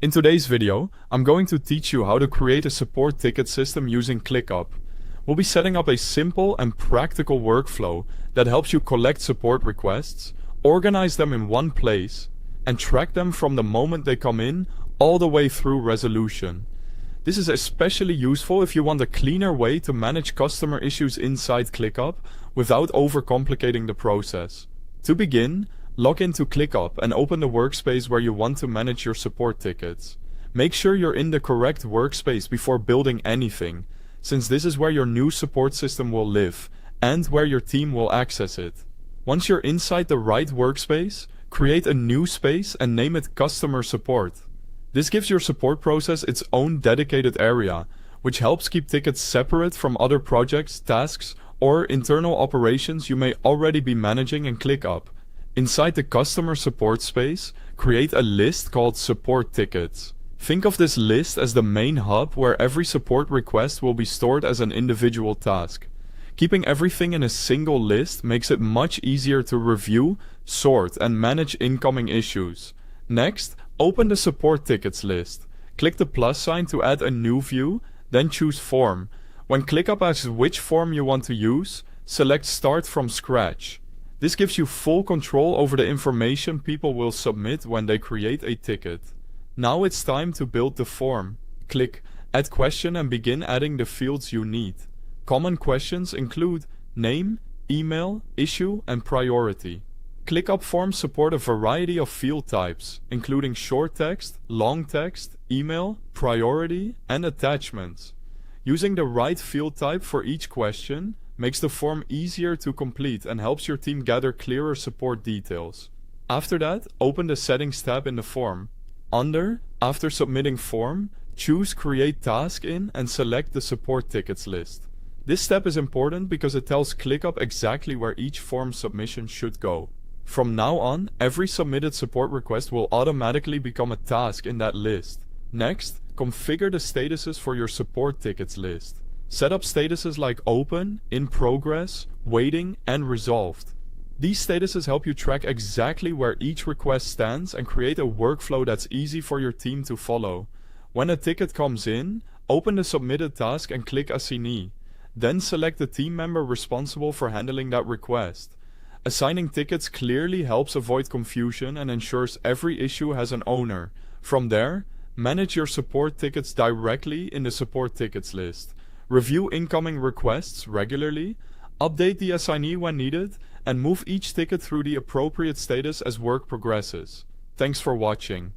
In today's video, I'm going to teach you how to create a support ticket system using ClickUp. We'll be setting up a simple and practical workflow that helps you collect support requests, organize them in one place, and track them from the moment they come in all the way through resolution. This is especially useful if you want a cleaner way to manage customer issues inside ClickUp without overcomplicating the process. To begin, log into ClickUp and open the workspace where you want to manage your support tickets. Make sure you're in the correct workspace before building anything, since this is where your new support system will live and where your team will access it. Once you're inside the right workspace, create a new space and name it Customer Support. This gives your support process its own dedicated area, which helps keep tickets separate from other projects, tasks, or internal operations you may already be managing in ClickUp. Inside the Customer Support space, create a list called Support Tickets. Think of this list as the main hub where every support request will be stored as an individual task. Keeping everything in a single list makes it much easier to review, sort, and manage incoming issues. Next, open the Support Tickets list. Click the plus sign to add a new view, then choose Form. When ClickUp asks which form you want to use, select Start from Scratch. This gives you full control over the information people will submit when they create a ticket. Now it's time to build the form. Click Add Question and begin adding the fields you need. Common questions include name, email, issue, and priority. ClickUp forms support a variety of field types, including short text, long text, email, priority, and attachments. Using the right field type for each question makes the form easier to complete and helps your team gather clearer support details. After that, open the Settings tab in the form. After submitting form, choose Create Task in and select the Support Tickets list. This step is important because it tells ClickUp exactly where each form submission should go. From now on, every submitted support request will automatically become a task in that list. Next, configure the statuses for your support tickets list. Set up statuses like Open, In Progress, Waiting, and Resolved. These statuses help you track exactly where each request stands and create a workflow that's easy for your team to follow. When a ticket comes in, open the submitted task and click Assignee. Then select the team member responsible for handling that request. Assigning tickets clearly helps avoid confusion and ensures every issue has an owner. From there, manage your support tickets directly in the support tickets list. Review incoming requests regularly, update the assignee when needed, and move each ticket through the appropriate status as work progresses. Thanks for watching.